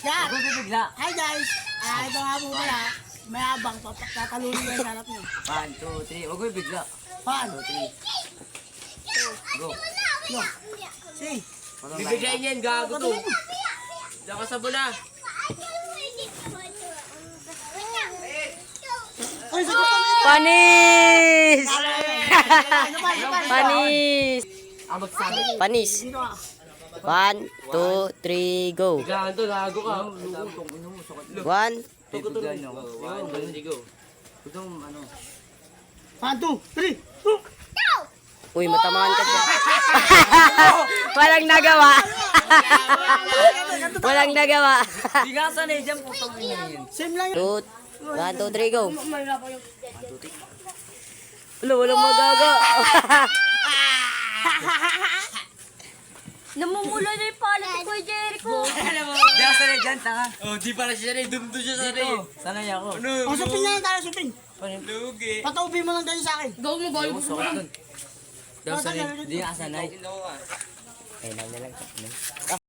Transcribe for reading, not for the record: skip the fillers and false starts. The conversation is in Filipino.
ka. Ako bibigla. Hi guys. Ito nga po pala. May abang tatalulong na yung harap niyo. 1, 2, 3. Huwag bibigla. 1, 2, 3. Go. Yo. See. Bibigay niyan, gago to. Diyan ka sa bula. Uy, sagot kami. Panis! Panis! Ang magsabi. Panis. Dito ka. 1, 2, 3, go. Biglaan to, gago ka. 1, Bibigla nyo. 1, 2, 3, go. Itong ano. 1, 2, 3. uy, matamaan ka dyan. Walang nagawa. Walang nagawa. Di nga sanay dyan, putang ina yun. Same lang yun. 1, 2, 3, go. Wala, walang magaga. Namumula na yung pala ko kay Jericho. Di nga sanay dyan, tanga. Oh, di pala siya sanay. Dumdo siya sanay. Dito, sanay ako. O, supin na lang tayo, supin. Lugi. Pataubi mo lang tayo sa akin. Gaw mo ba? Yung sakit dun. Di nga sanay. Di nga sanay. Ayun lang.